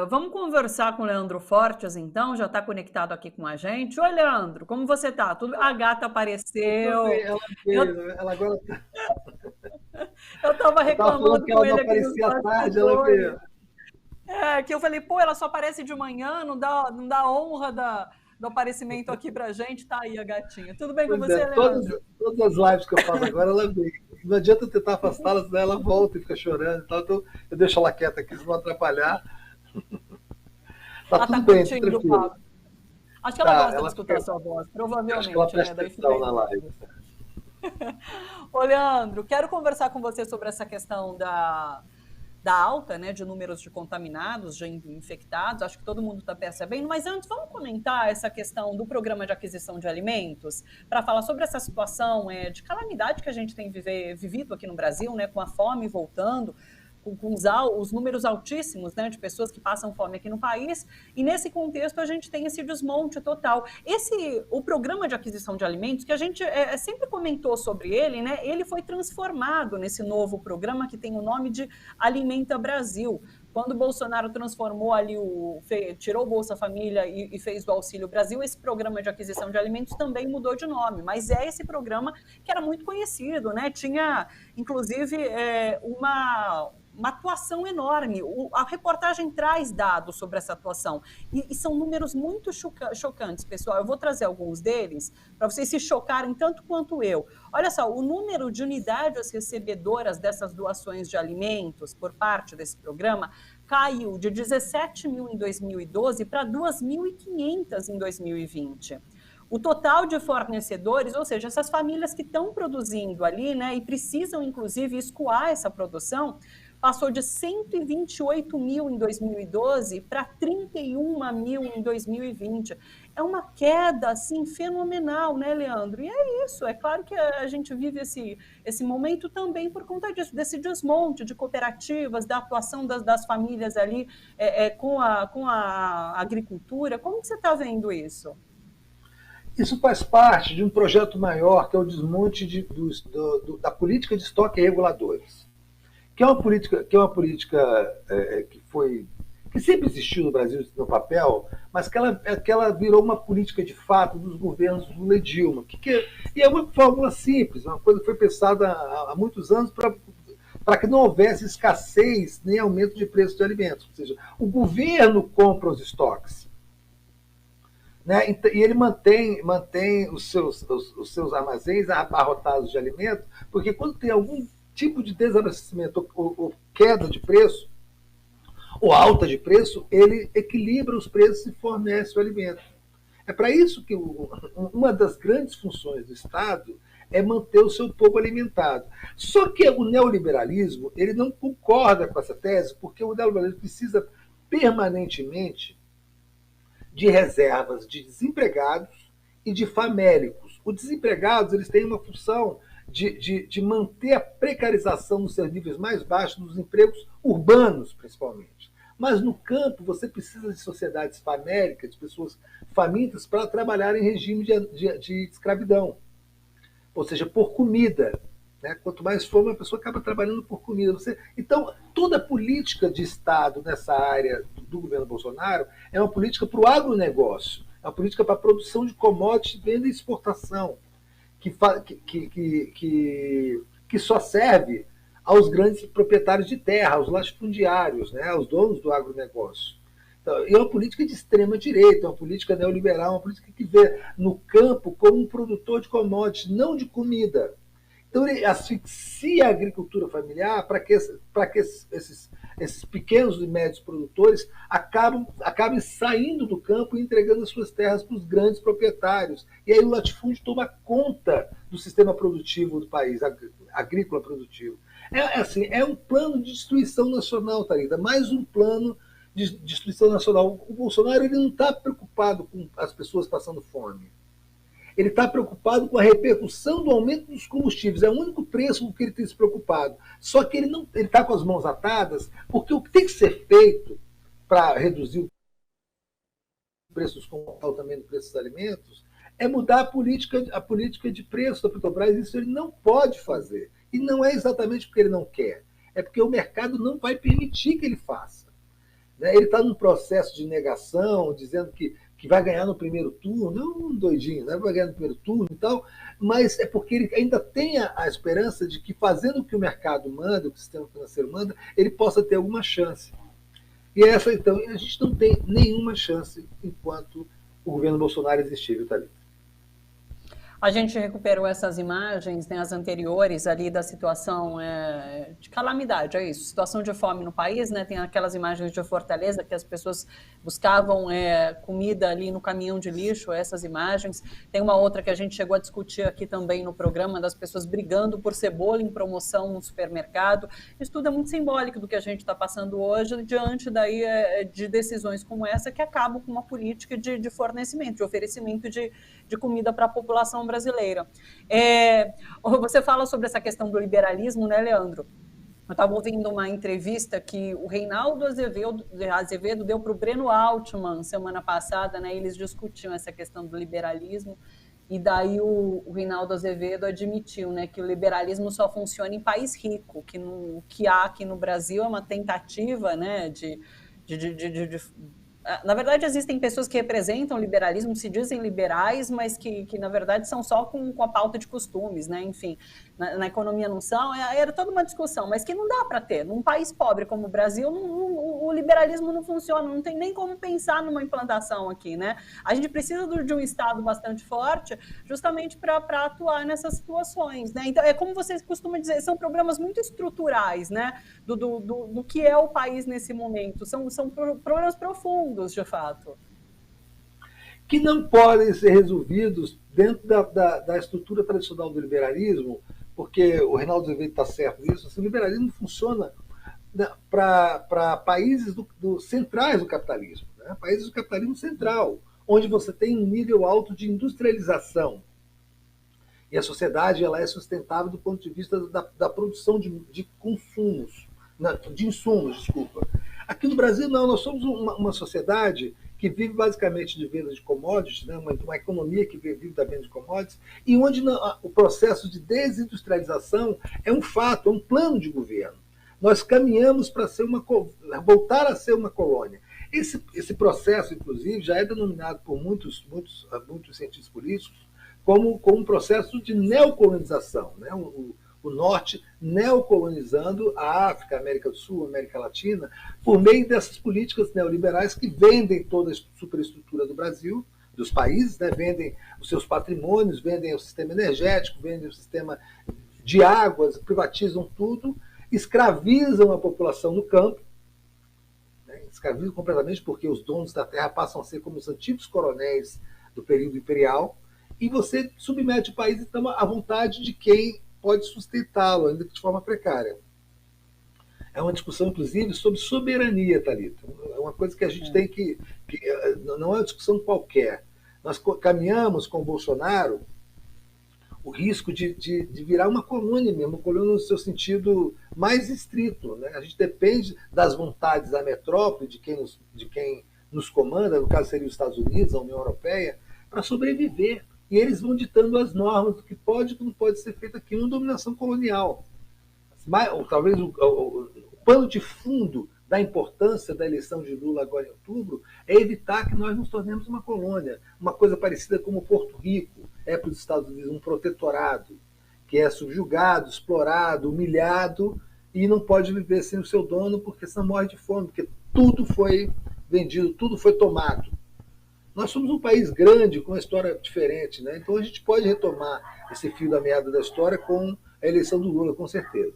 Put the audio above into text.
Vamos conversar com o Leandro Fortes, então, já está conectado aqui com a gente. Oi, Leandro, como você está? A gata Tudo bem, apareceu. ela Eu veio, ela agora estava eu estava falando reclamando que com ela não ele aqui nos aparecia à tarde, ela veio. bastidores. Que eu falei, pô, ela só aparece de manhã, não dá honra do aparecimento aqui pra gente. Tá aí a gatinha. Tudo bem com Pois é, você, Leandro? todas as lives que eu faço agora, ela vem. Não adianta eu tentar afastá-la, senão ela volta e fica chorando e tal. Então eu deixo ela quieta aqui, se não atrapalhar. Tá Ela tudo está bem, tudo curtindo o tranquilo. papo. Acho que ela Tá, gosta de escutar a sua voz, eu acho que ela provavelmente, né? presta Daí fica atenção aí na live. ouvindo. Ô, Leandro, quero conversar com você sobre essa questão da alta, né, de números de contaminados, de infectados, acho que todo mundo está percebendo, mas antes vamos comentar essa questão do programa de aquisição de alimentos, para falar sobre essa situação de calamidade que a gente tem vivido aqui no Brasil, né, com a fome voltando, com os números altíssimos, né, de pessoas que passam fome aqui no país, e nesse contexto a gente tem esse desmonte total. O programa de aquisição de alimentos, que a gente sempre comentou sobre ele, né, ele foi transformado nesse novo programa que tem o nome de Alimenta Brasil. Quando o Bolsonaro transformou ali, tirou o Bolsa Família e fez o Auxílio Brasil, esse programa de aquisição de alimentos também mudou de nome, mas é esse programa que era muito conhecido, né? Tinha, inclusive, uma atuação enorme. A reportagem traz dados sobre essa atuação. E são números muito chocantes, pessoal. Eu vou trazer alguns deles para vocês se chocarem tanto quanto eu. Olha só, o número de unidades recebedoras dessas doações de alimentos por parte desse programa caiu de 17 mil em 2012 para 2.500 em 2020. O total de fornecedores, ou seja, essas famílias que estão produzindo ali, né, e precisam, inclusive, escoar essa produção, passou de 128 mil em 2012 para 31 mil em 2020. É uma queda, assim, fenomenal, né, Leandro? E é isso, é claro que a gente vive esse momento também por conta disso, desse desmonte de cooperativas, da atuação das famílias ali com a agricultura. Como que você está vendo isso? Isso faz parte de um projeto maior, que é o desmonte da política de estoque reguladores, que é uma política que sempre existiu no Brasil no papel, mas que ela virou uma política de fato dos governos Lula e Dilma. E é uma fórmula simples, uma coisa que foi pensada há muitos anos para que não houvesse escassez nem aumento de preço de alimentos. Ou seja, o governo compra os estoques, né? E ele mantém os seus armazéns abarrotados de alimento, porque quando tem algum tipo de desabastecimento ou queda de preço, ou alta de preço, ele equilibra os preços e fornece o alimento. É para isso que uma das grandes funções do Estado é manter o seu povo alimentado. Só que o neoliberalismo ele não concorda com essa tese, porque o neoliberalismo precisa permanentemente de reservas de desempregados e de famélicos. Os desempregados eles têm uma função de manter a precarização nos seus níveis mais baixos, nos empregos urbanos, principalmente. Mas no campo, você precisa de sociedades famélicas, de pessoas famintas, para trabalhar em regime de escravidão, ou seja, por comida. Né? Quanto mais fome, a pessoa acaba trabalhando por comida. Então, toda a política de Estado nessa área do governo Bolsonaro é uma política para o agronegócio, é uma política para a produção de commodities, venda e exportação, que só serve aos grandes proprietários de terra, aos latifundiários, né, aos donos do agronegócio. Então, é uma política de extrema direita, é uma política neoliberal, uma política que vê no campo como um produtor de commodities, não de comida. Então ele asfixia a agricultura familiar para que esses pequenos e médios produtores acabem saindo do campo e entregando as suas terras para os grandes proprietários. E aí o latifúndio toma conta do sistema produtivo do país, agrícola produtivo. É um plano de destruição nacional, Thalita, mais um plano de destruição nacional. O Bolsonaro ele não está preocupado com as pessoas passando fome. Ele está preocupado com a repercussão do aumento dos combustíveis. É o único preço com que ele tem se preocupado. Só que ele está com as mãos atadas, porque o que tem que ser feito para reduzir o preço dos combustíveis, também do preço dos alimentos, é mudar a política de preço da Petrobras. Isso ele não pode fazer. E não é exatamente porque ele não quer. É porque o mercado não vai permitir que ele faça. né? Ele está num processo de negação, dizendo que vai ganhar no primeiro turno, não um doidinho, né? Vai ganhar no primeiro turno e tal, mas é porque ele ainda tem a esperança de que, fazendo o que o mercado manda, o que o sistema financeiro manda, ele possa ter alguma chance. E essa, então, a gente não tem nenhuma chance enquanto o governo Bolsonaro existir, viu, Thalita? A gente recuperou essas imagens, né, as anteriores ali da situação de calamidade, é isso, situação de fome no país, né, tem aquelas imagens de Fortaleza que as pessoas buscavam comida ali no caminhão de lixo, essas imagens. Tem uma outra que a gente chegou a discutir aqui também no programa, das pessoas brigando por cebola em promoção no supermercado. Isso tudo é muito simbólico do que a gente está passando hoje, diante daí de decisões como essa que acabam com uma política de fornecimento, de oferecimento de comida para a população brasileira. Você fala sobre essa questão do liberalismo, né, Leandro? Eu estava ouvindo uma entrevista que o Reinaldo Azevedo deu para o Breno Altman semana passada, né? Eles discutiam essa questão do liberalismo, e daí o Reinaldo Azevedo admitiu, né, que o liberalismo só funciona em país rico, que o que há aqui no Brasil é uma tentativa, né, na verdade, existem pessoas que representam o liberalismo, se dizem liberais, mas que na verdade, são só com a pauta de costumes, né? Enfim, na economia não são, era toda uma discussão, mas que não dá para ter. Num país pobre como o Brasil, o liberalismo não funciona, não tem nem como pensar numa implantação aqui, né? A gente precisa de um Estado bastante forte, justamente para atuar nessas situações, né? Então, é como você costuma dizer, são problemas muito estruturais, né? Do que é o país nesse momento, são problemas profundos, de fato. Que não podem ser resolvidos dentro da estrutura tradicional do liberalismo, porque o Reinaldo Azevedo está certo nisso, o liberalismo funciona para países centrais do capitalismo, né? Países do capitalismo central, onde você tem um nível alto de industrialização. E a sociedade ela é sustentável do ponto de vista da produção de consumos, de insumos, desculpa. Aqui no Brasil, não, nós somos uma sociedade que vive basicamente de venda de commodities, né? uma economia que vive da venda de commodities, e onde o processo de desindustrialização é um fato, é um plano de governo. Nós caminhamos para voltar a ser uma colônia. Esse processo, inclusive, já é denominado por muitos cientistas políticos como um processo de neocolonização, né? O Norte neocolonizando a África, a América do Sul, a América Latina, por meio dessas políticas neoliberais que vendem toda a superestrutura do Brasil, dos países, né? Vendem os seus patrimônios, vendem o sistema energético, vendem o sistema de águas, privatizam tudo, escravizam a população no campo, né? Escravizam completamente porque os donos da terra passam a ser como os antigos coronéis do período imperial, e você submete o país então à vontade de quem pode sustentá-lo, ainda que de forma precária. É uma discussão, inclusive, sobre soberania, Thalita. É uma coisa que a gente tem que não é uma discussão qualquer. Nós caminhamos com o Bolsonaro o risco de virar uma colônia mesmo, uma colônia no seu sentido mais estrito, né? A gente depende das vontades da metrópole, de quem nos comanda, no caso seria os Estados Unidos, a União Europeia, para sobreviver. E eles vão ditando as normas do que pode e do que não pode ser feito aqui, uma dominação colonial. Mas, talvez o pano de fundo da importância da eleição de Lula agora em outubro é evitar que nós nos tornemos uma colônia, uma coisa parecida como Porto Rico é para os Estados Unidos, um protetorado, que é subjugado, explorado, humilhado e não pode viver sem o seu dono porque senão morre de fome, porque tudo foi vendido, tudo foi tomado. Nós somos um país grande, com uma história diferente, né? Então a gente pode retomar esse fio da meada da história com a eleição do Lula, com certeza.